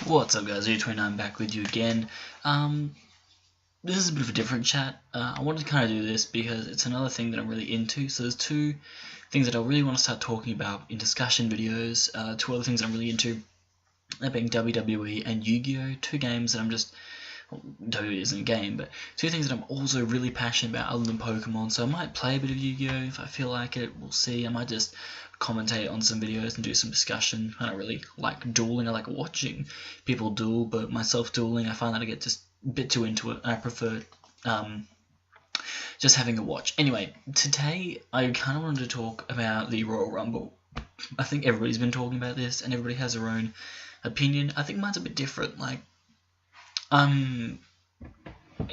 What's up guys, U29 back with you again. This is a bit of a different chat. I wanted to kind of do this because it's another thing that I'm really into. So there's two things that I really want to start talking about in discussion videos. Two other things I'm really into, that being WWE and Yu-Gi-Oh! Two games that I'm just... Well, WWE isn't a game, but two things that I'm also really passionate about other than Pokemon. So I might play a bit of Yu-Gi-Oh! If I feel like it, we'll see. I might just commentate on some videos and do some discussion. I don't really like dueling. I like watching people duel, but myself dueling, I find that I get just a bit too into it. I prefer just having a watch. Anyway, today I kind of wanted to talk about the Royal Rumble. I think everybody's been talking about this, and everybody has their own opinion. I think mine's a bit different. Like,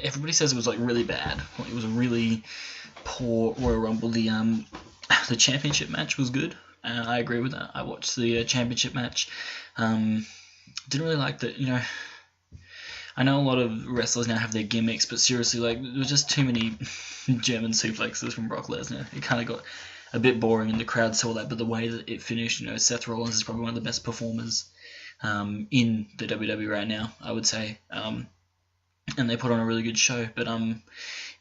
everybody says it was like really bad. Like, it was a really poor Royal Rumble. The championship match was good, and I agree with that. I watched the championship match. Didn't really like that. You know, I know a lot of wrestlers now have their gimmicks, but seriously, like, there was just too many German suplexes from Brock Lesnar. It kind of got a bit boring, and the crowd saw that. But the way that it finished, you know, Seth Rollins is probably one of the best performers in the WWE right now, I would say. And they put on a really good show, but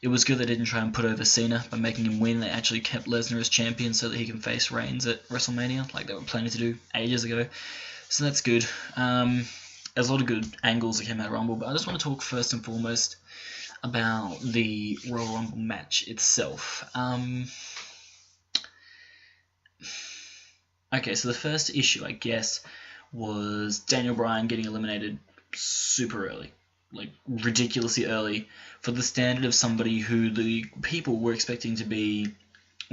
it was good they didn't try and put over Cena by making him win. They actually kept Lesnar as champion so that he can face Reigns at Wrestlemania, like they were planning to do ages ago. So that's good. There's a lot of good angles that came out of Rumble, but I just want to talk first and foremost about the Royal Rumble match itself. Okay, so the first issue, I guess, was Daniel Bryan getting eliminated super early. Like, ridiculously early for the standard of somebody who the people were expecting to be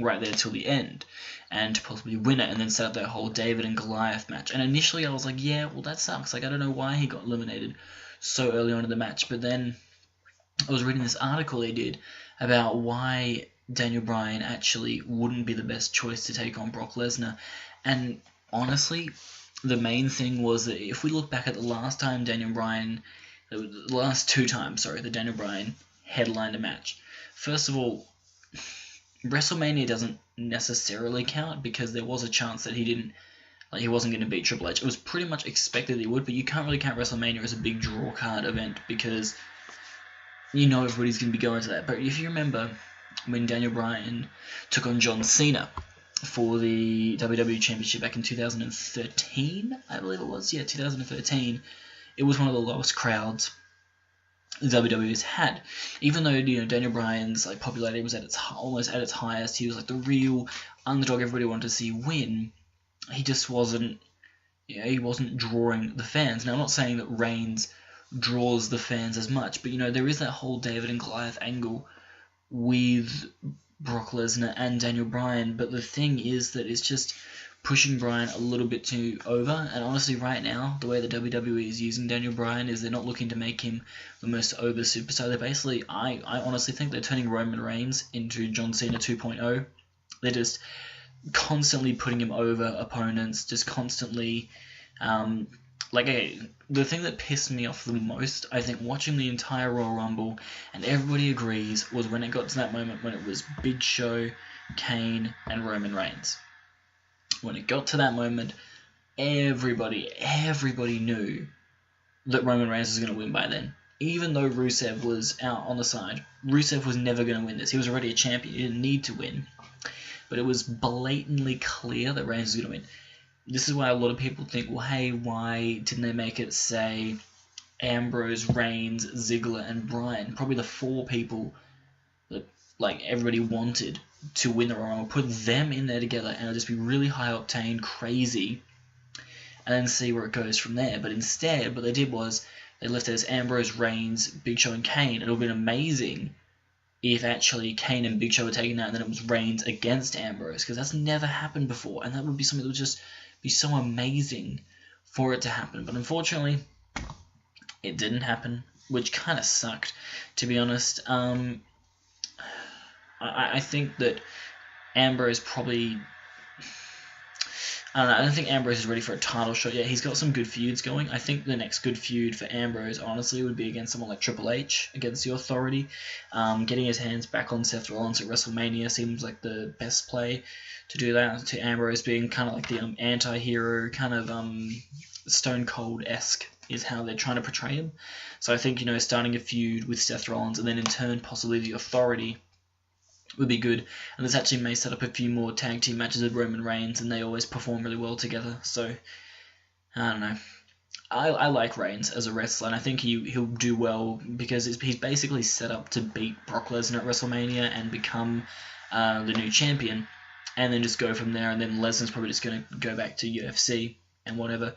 right there till the end and to possibly win it, and then set up that whole David and Goliath match. And initially I was like, yeah, well, that sucks. Like, I don't know why he got eliminated so early on in the match. But then I was reading this article they did about why Daniel Bryan actually wouldn't be the best choice to take on Brock Lesnar. And honestly, the main thing was that if we look back at the last time the last two times, that Daniel Bryan headlined a match. First of all, WrestleMania doesn't necessarily count because there was a chance that he wasn't going to beat Triple H. It was pretty much expected he would, but you can't really count WrestleMania as a big draw card event because you know everybody's going to be going to that. But if you remember when Daniel Bryan took on John Cena for the WWE Championship back in 2013, I believe it was. Yeah, 2013. It was one of the lowest crowds the WWE's had. Even though, you know, Daniel Bryan's like popularity was almost at its highest, he was like the real underdog everybody wanted to see win. He just wasn't, he wasn't drawing the fans. Now, I'm not saying that Reigns draws the fans as much, but you know, there is that whole David and Goliath angle with Brock Lesnar and Daniel Bryan. But the thing is that it's just pushing Bryan a little bit too over, and honestly right now, the way the WWE is using Daniel Bryan is they're not looking to make him the most over superstar. They're basically, I honestly think they're turning Roman Reigns into John Cena 2.0. They're just constantly putting him over opponents, just constantly, the thing that pissed me off the most, I think, watching the entire Royal Rumble, and everybody agrees, was when it got to that moment when it was Big Show, Kane, and Roman Reigns. When it got to that moment, everybody knew that Roman Reigns was going to win by then. Even though Rusev was out on the side, Rusev was never going to win this. He was already a champion. He didn't need to win. But it was blatantly clear that Reigns was going to win. This is why a lot of people think, well, hey, why didn't they make it, say, Ambrose, Reigns, Ziggler, and Bryan? Probably the four people that, like, everybody wanted to win the Royal Rumble. Put them in there together, and it'll just be really high octane, crazy, and then see where it goes from there. But instead, what they did was they left it as Ambrose, Reigns, Big Show, and Kane. It would have been amazing if actually Kane and Big Show were taken out, and then it was Reigns against Ambrose, because that's never happened before, and that would be something that would just be so amazing for it to happen. But unfortunately, it didn't happen, which kind of sucked, to be honest. I think that Ambrose probably... I don't know, I don't think Ambrose is ready for a title shot yet. He's got some good feuds going. I think the next good feud for Ambrose, honestly, would be against someone like Triple H, against the Authority. Getting his hands back on Seth Rollins at WrestleMania seems like the best play to do that, to Ambrose being kind of like the anti-hero, kind of Stone Cold-esque is how they're trying to portray him. So I think, starting a feud with Seth Rollins and then in turn possibly the Authority would be good. And this actually may set up a few more tag team matches with Roman Reigns, and they always perform really well together. So, I don't know. I like Reigns as a wrestler, and I think he'll do well because he's basically set up to beat Brock Lesnar at WrestleMania and become the new champion, and then just go from there. And then Lesnar's probably just going to go back to UFC and whatever.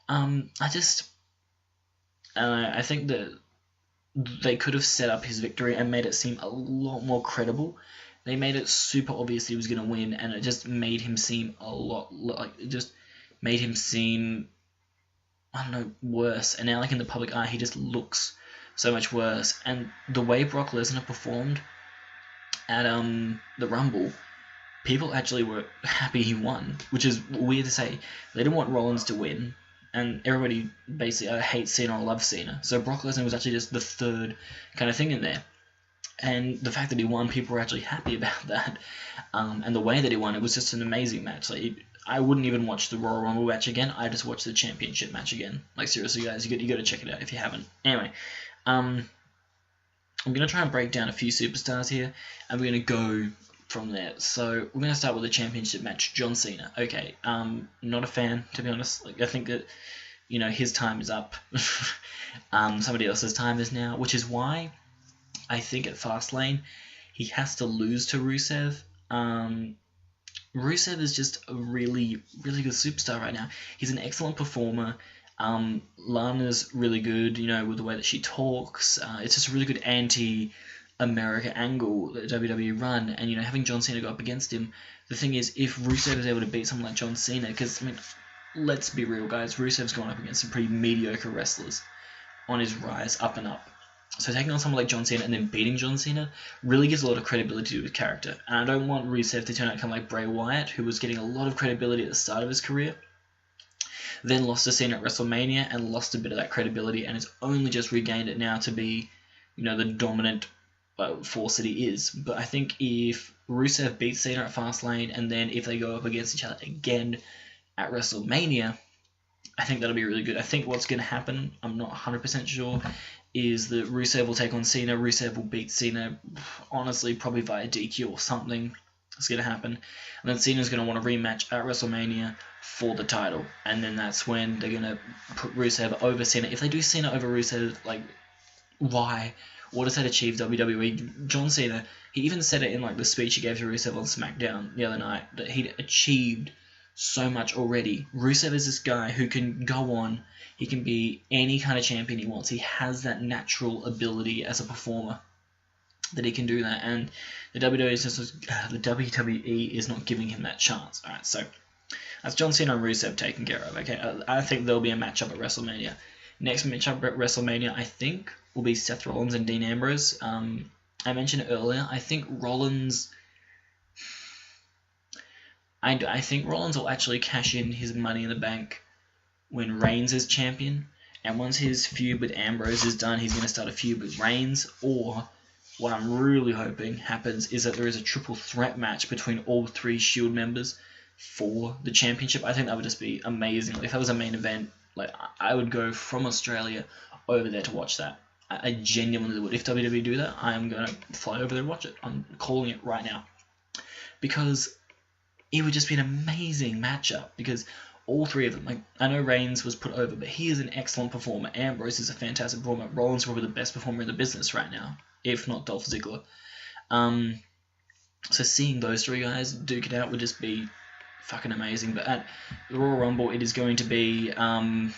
I think that they could have set up his victory and made it seem a lot more credible. They made it super obvious he was going to win, and it just made him seem I don't know, worse. And now, in the public eye, he just looks so much worse. And the way Brock Lesnar performed at the Rumble, people actually were happy he won, which is weird to say. They didn't want Rollins to win, and everybody basically hates Cena or loves Cena. So Brock Lesnar was actually just the third kind of thing in there. And the fact that he won, people were actually happy about that. And the way that he won, it was just an amazing match. I wouldn't even watch the Royal Rumble match again. I just watched the Championship match again. Seriously, guys, you got to check it out if you haven't. Anyway, I'm going to try and break down a few superstars here, and we're going to go from there. So we're going to start with the Championship match, John Cena. Okay, not a fan, to be honest. I think that, his time is up. Somebody else's time is now, which is why I think at Fastlane he has to lose to Rusev. Rusev is just a really, really good superstar right now. He's an excellent performer. Lana's really good, with the way that she talks. It's just a really good anti-America angle that WWE run. And, having John Cena go up against him, the thing is, if Rusev is able to beat someone like John Cena, because, let's be real, guys, Rusev's gone up against some pretty mediocre wrestlers on his rise up and up. So taking on someone like John Cena and then beating John Cena really gives a lot of credibility to his character. And I don't want Rusev to turn out kind of like Bray Wyatt, who was getting a lot of credibility at the start of his career, then lost to Cena at WrestleMania and lost a bit of that credibility, and has only just regained it now to be, the dominant force that he is. But I think if Rusev beats Cena at Fastlane, and then if they go up against each other again at WrestleMania, I think that'll be really good. I think what's going to happen, I'm not 100% sure, is that Rusev will take on Cena. Rusev will beat Cena, honestly, probably via DQ or something. That's going to happen. And then Cena's going to want a rematch at WrestleMania for the title. And then that's when they're going to put Rusev over Cena. If they do Cena over Rusev, why? What does that achieve WWE? John Cena, he even said it in the speech he gave to Rusev on SmackDown the other night, that he'd achieved so much already. Rusev is this guy who can go on. He can be any kind of champion he wants. He has that natural ability as a performer that he can do that, and the WWE is not giving him that chance. All right, so that's John Cena and Rusev taken care of. Okay, I think there'll be a matchup at WrestleMania. Next matchup at WrestleMania, I think, will be Seth Rollins and Dean Ambrose. I mentioned it earlier. I think Rollins. I think Rollins will actually cash in his Money in the Bank when Reigns is champion, and once his feud with Ambrose is done, he's going to start a feud with Reigns, or what I'm really hoping happens is that there is a triple threat match between all three Shield members for the championship. I think that would just be amazing. If that was a main event, I would go from Australia over there to watch that. I genuinely would. If WWE do that, I am going to fly over there and watch it. I'm calling it right now. Because it would just be an amazing matchup, because all three of them, I know Reigns was put over, but he is an excellent performer. Ambrose is a fantastic performer. Rollins is probably the best performer in the business right now, if not Dolph Ziggler. So seeing those three guys duke it out would just be fucking amazing. But at the Royal Rumble, it is going to be, not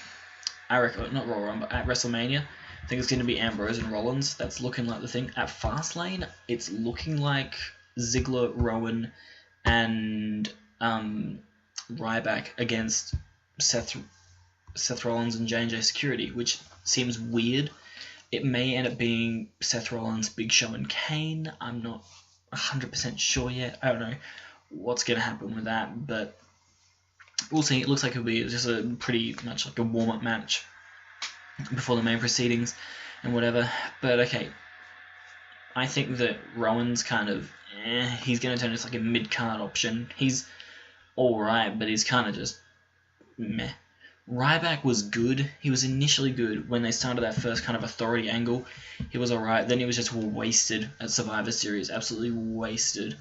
Royal Rumble, at WrestleMania, I think it's going to be Ambrose and Rollins. That's looking like the thing. At Fastlane, it's looking like Ziggler, Rowan, and Ryback against Seth Rollins and J&J Security, which seems weird. It may end up being Seth Rollins, Big Show, and Kane. I'm not 100% sure yet. I don't know what's going to happen with that, but we'll see. It looks like it'll be just a pretty much like a warm-up match before the main proceedings and whatever. But okay, I think that Rowan's kind of he's going to turn into a mid-card option. He's alright, but he's kind of just meh. Ryback was good. He was initially good when they started that first kind of authority angle. He was alright. Then he was just wasted at Survivor Series. Absolutely wasted.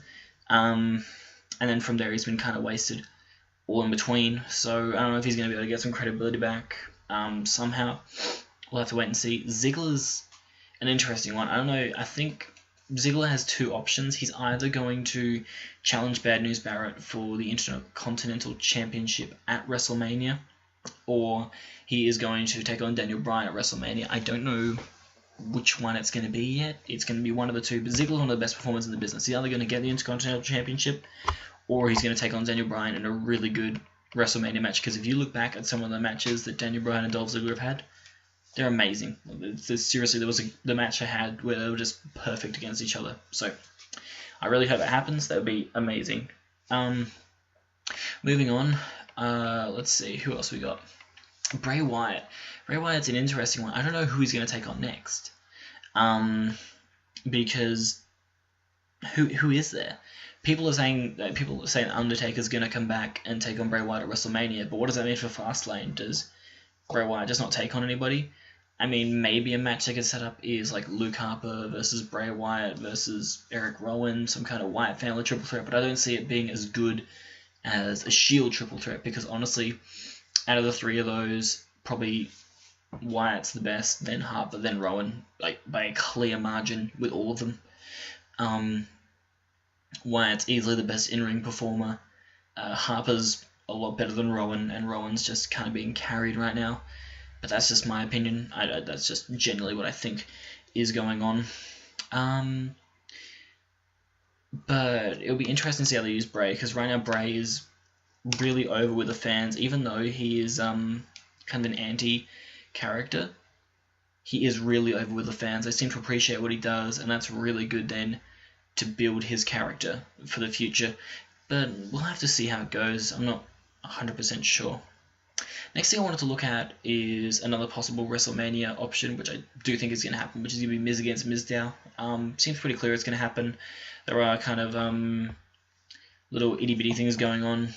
And then from there he's been kind of wasted all in between. So I don't know if he's going to be able to get some credibility back somehow. We'll have to wait and see. Ziggler's an interesting one. I don't know. I think Ziggler has two options. He's either going to challenge Bad News Barrett for the Intercontinental Championship at WrestleMania, or he is going to take on Daniel Bryan at WrestleMania. I don't know which one it's going to be yet. It's going to be one of the two, but Ziggler's one of the best performers in the business. He's either going to get the Intercontinental Championship, or he's going to take on Daniel Bryan in a really good WrestleMania match, because if you look back at some of the matches that Daniel Bryan and Dolph Ziggler have had, they're amazing. Seriously, there was the match I had where they were just perfect against each other. So I really hope it happens. That would be amazing. Moving on, let's see, who else we got? Bray Wyatt. Bray Wyatt's an interesting one. I don't know who he's going to take on next. Because who is there? People are saying Undertaker's going to come back and take on Bray Wyatt at WrestleMania, but what does that mean for Fastlane? Does Bray Wyatt just not take on anybody? I mean, maybe a match they could set up is like Luke Harper versus Bray Wyatt versus Eric Rowan, some kind of Wyatt family triple threat, but I don't see it being as good as a Shield triple threat, because honestly, out of the three of those, probably Wyatt's the best, then Harper, then Rowan, like by a clear margin with all of them. Wyatt's easily the best in-ring performer. Harper's a lot better than Rowan, and Rowan's just kind of being carried right now. But that's just my opinion. That's just generally what I think is going on. But it'll be interesting to see how they use Bray, because right now Bray is really over with the fans, even though he is kind of an anti-character. He is really over with the fans. They seem to appreciate what he does, and that's really good then to build his character for the future. But we'll have to see how it goes. I'm not 100% sure. Next thing I wanted to look at is another possible WrestleMania option, which I do think is going to happen, which is going to be Miz against Mizdow. Seems pretty clear it's going to happen. There are kind of little itty-bitty things going on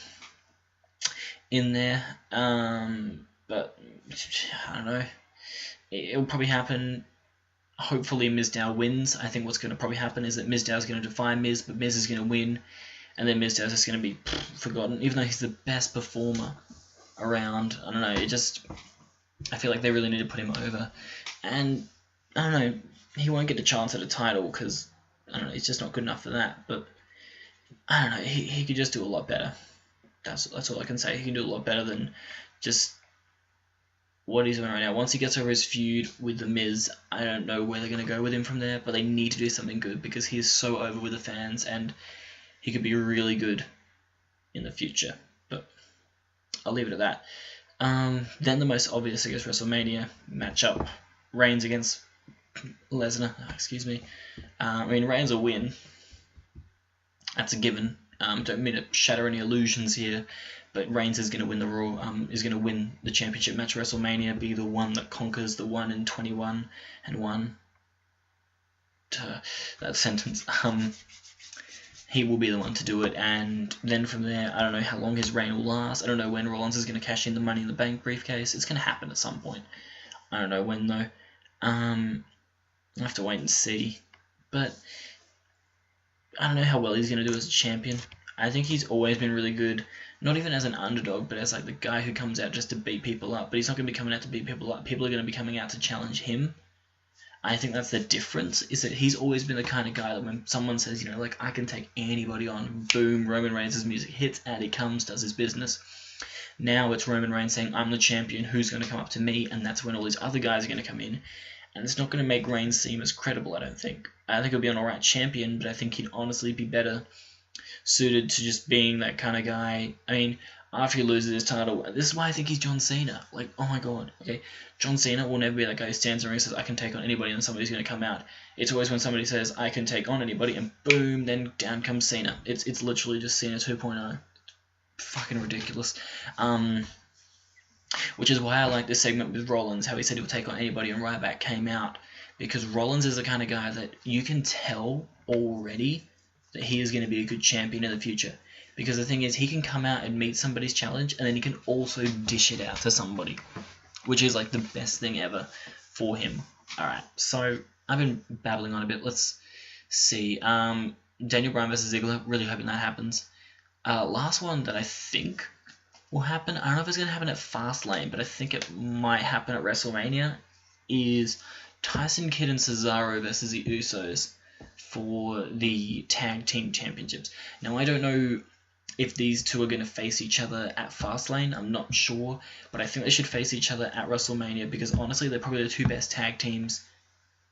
in there, but I don't know. It'll probably happen. Hopefully Mizdow wins. I think what's going to probably happen is that Mizdow is going to defy Miz, but Miz is going to win, and then Mizdow is just going to be forgotten, even though he's the best performer around. I don't know, I feel like they really need to put him over, and I don't know, he won't get a chance at a title because, I don't know, he's just not good enough for that, but I don't know, he could just do a lot better. That's all I can say. He can do a lot better than just what he's doing right now. Once he gets over his feud with The Miz, I don't know where they're going to go with him from there, but they need to do something good because he is so over with the fans, and he could be really good in the future. But I'll leave it at that. Then the most obvious, I guess, WrestleMania matchup, Reigns against Lesnar. Excuse me. I mean, Reigns will win. That's a given. Don't mean to shatter any illusions here, but Reigns is going to win the Raw. Is going to win the championship match at WrestleMania. Be the one that conquers the 1 in 21 and 1. That sentence. He will be the one to do it, and then from there, I don't know how long his reign will last. I don't know when Rollins is going to cash in the Money in the Bank briefcase. It's going to happen at some point. I don't know when, though. I'll have to wait and see. But I don't know how well he's going to do as a champion. I think he's always been really good, not even as an underdog, but as like the guy who comes out just to beat people up. But he's not going to be coming out to beat people up. People are going to be coming out to challenge him. I think that's the difference, is that he's always been the kind of guy that when someone says, like, I can take anybody on, boom, Roman Reigns' music hits, and he comes, does his business. Now it's Roman Reigns saying, I'm the champion, who's going to come up to me? And that's when all these other guys are going to come in. And it's not going to make Reigns seem as credible, I don't think. I think he'll be an alright champion, but I think he'd honestly be better suited to just being that kind of guy. I mean, after he loses his title, this is why I think he's John Cena. Like, oh my god, okay? John Cena will never be that guy who stands there and says, I can take on anybody, and somebody's going to come out. It's always when somebody says, I can take on anybody, and boom, then down comes Cena. It's literally just Cena 2.0. Fucking ridiculous. Which is why I like this segment with Rollins, how he said he'll take on anybody, and Ryback came out. Because Rollins is the kind of guy that you can tell already that he is going to be a good champion in the future. Because the thing is, he can come out and meet somebody's challenge, and then he can also dish it out to somebody, which is like the best thing ever for him. Alright, so I've been babbling on a bit. Let's see. Daniel Bryan versus Ziggler. Really hoping that happens. Last one that I think will happen, I don't know if it's going to happen at Fastlane, but I think it might happen at WrestleMania, is Tyson Kidd and Cesaro versus the Usos for the Tag Team Championships. Now, I don't know if these two are going to face each other at Fastlane. I'm not sure, but I think they should face each other at WrestleMania because, honestly, they're probably the two best tag teams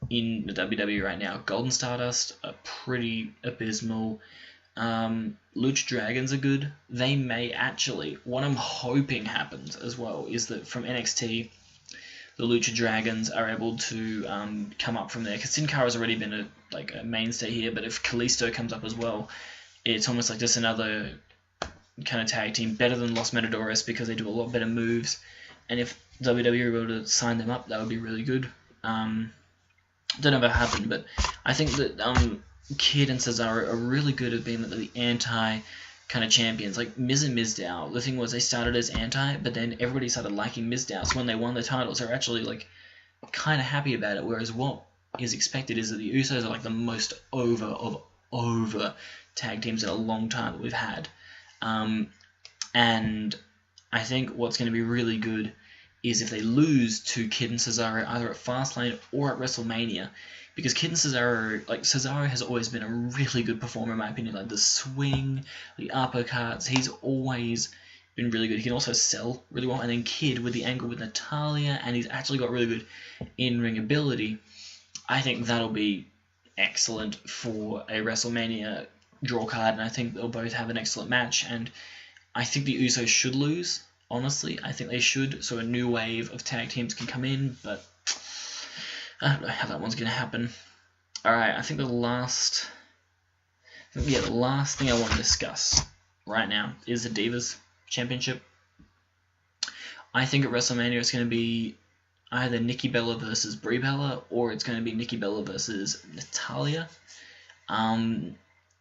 in the WWE right now. Golden Stardust are pretty abysmal. Lucha Dragons are good. They may actually, what I'm hoping happens as well is that from NXT, the Lucha Dragons are able to come up from there. Because Sin Cara has already been a mainstay here, but if Kalisto comes up as well, it's almost like just another kind of tag team, better than Los Matadores because they do a lot better moves. And if WWE were able to sign them up, that would be really good. Don't know if it'll happen, but I think that Kidd and Cesaro are really good at being the anti kind of champions. Like Miz and Mizdow, the thing was they started as anti, but then everybody started liking Mizdow. So when they won the titles, they're actually like kind of happy about it. Whereas what is expected is that the Usos are like the most over tag teams in a long time that we've had. And I think what's going to be really good is if they lose to Kidd and Cesaro either at Fastlane or at WrestleMania. Because Kidd and Cesaro, Cesaro has always been a really good performer in my opinion. Like the swing, the uppercuts, he's always been really good. He can also sell really well. And then Kidd with the angle with Natalya, and he's actually got really good in-ring ability. I think that'll be excellent for a WrestleMania draw card, and I think they'll both have an excellent match. And I think the Usos should lose, honestly. I think they should, so a new wave of tag teams can come in, but I don't know how that one's going to happen. Alright, I think the last thing I want to discuss right now is the Divas Championship. I think at WrestleMania it's going to be either Nikki Bella versus Brie Bella, or it's going to be Nikki Bella versus Natalya.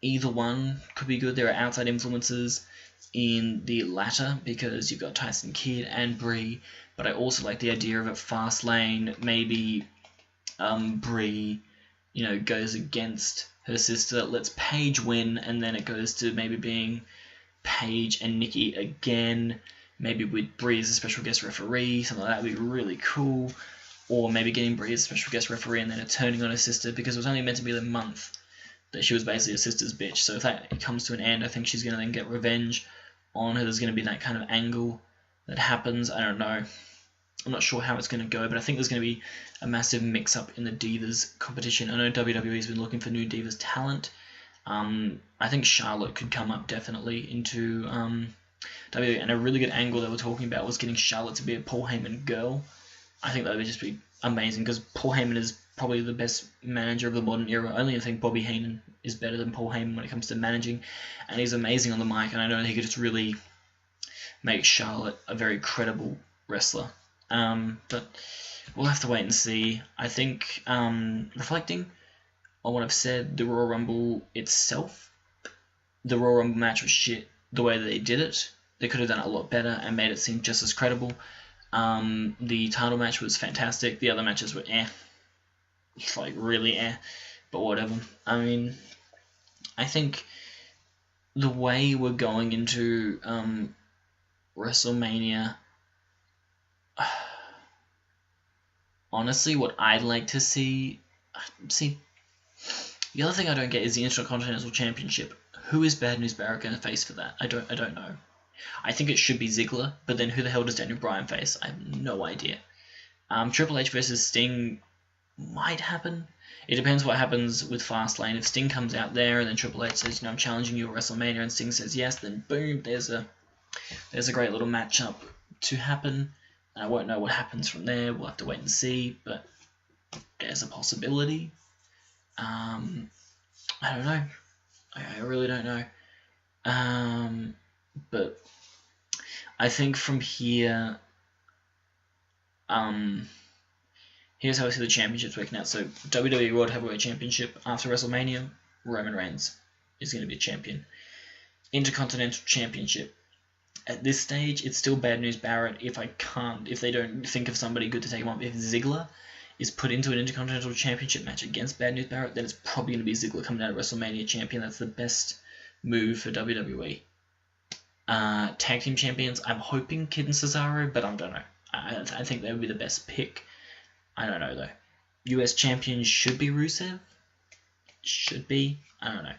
Either one could be good. There are outside influences in the latter because you've got Tyson Kidd and Brie, but I also like the idea of at Fastlane maybe Brie, goes against her sister, lets Paige win, and then it goes to maybe being Paige and Nikki again, maybe with Brie as a special guest referee, something like that would be really cool, or maybe getting Brie as a special guest referee and then it turning on her sister, because it was only meant to be the month that she was basically a sister's bitch, so if that comes to an end, I think she's going to then get revenge on her. There's going to be that kind of angle that happens. I don't know. I'm not sure how it's going to go, but I think there's going to be a massive mix-up in the Divas competition. I know WWE's been looking for new Divas talent. I think Charlotte could come up definitely into WWE, and a really good angle they were talking about was getting Charlotte to be a Paul Heyman girl. I think that would just be amazing, because Paul Heyman is probably the best manager of the modern era. I only think Bobby Heenan is better than Paul Heyman when it comes to managing, and he's amazing on the mic, and I know he could just really make Charlotte a very credible wrestler. But we'll have to wait and see. I think, reflecting on what I've said, the Royal Rumble itself, the Royal Rumble match was shit. The way that they did it, they could have done it a lot better and made it seem just as credible. The title match was fantastic. The other matches were It's like really but whatever. I mean, I think the way we're going into WrestleMania, honestly, what I'd like to see, the other thing I don't get is the Intercontinental Championship. Who is Bad News Barrett going to face for that? I don't know. I think it should be Ziggler, but then who the hell does Daniel Bryan face? I have no idea. Triple H versus Sting might happen. It depends what happens with Fastlane. If Sting comes out there and then Triple H says, I'm challenging you at WrestleMania, and Sting says yes, then boom, there's a great little matchup to happen. I won't know what happens from there. We'll have to wait and see, but there's a possibility. I don't know. I really don't know. But I think from here, here's how I see the championships working out. So WWE World Heavyweight Championship after WrestleMania, Roman Reigns is going to be a champion. Intercontinental Championship. At this stage, it's still Bad News Barrett if they don't think of somebody good to take him on. If Ziggler is put into an Intercontinental Championship match against Bad News Barrett, then it's probably going to be Ziggler coming out of Wrestlemania champion. That's the best move for WWE. Tag Team Champions, I'm hoping Kid and Cesaro, but I don't know. I think that would be the best pick. I don't know, though. US Champions should be Rusev. Should be. I don't know.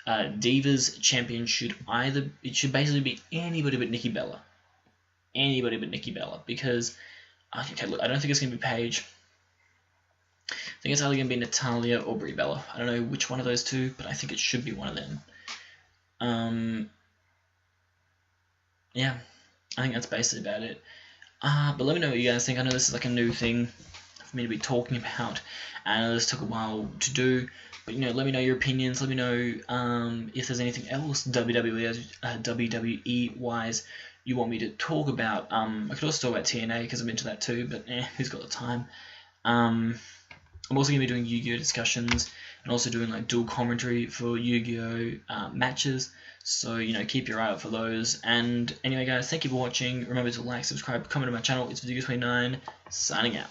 Divas Champion should basically be anybody but Nikki Bella. Anybody but Nikki Bella. Because, I don't think it's going to be Paige. I think it's either going to be Natalya or Brie Bella. I don't know which one of those two, but I think it should be one of them. Yeah, I think that's basically about it. But let me know what you guys think. I know this is like a new thing for me to be talking about. I know this took a while to do. But, let me know your opinions. Let me know if there's anything else WWE-wise you want me to talk about. I could also talk about TNA because I'm into that too, but who's got the time? I'm also going to be doing Yu-Gi-Oh! Discussions and also doing like dual commentary for Yu-Gi-Oh! Matches. So, keep your eye out for those. And anyway, guys, thank you for watching. Remember to like, subscribe, comment on my channel. It's Video29, signing out.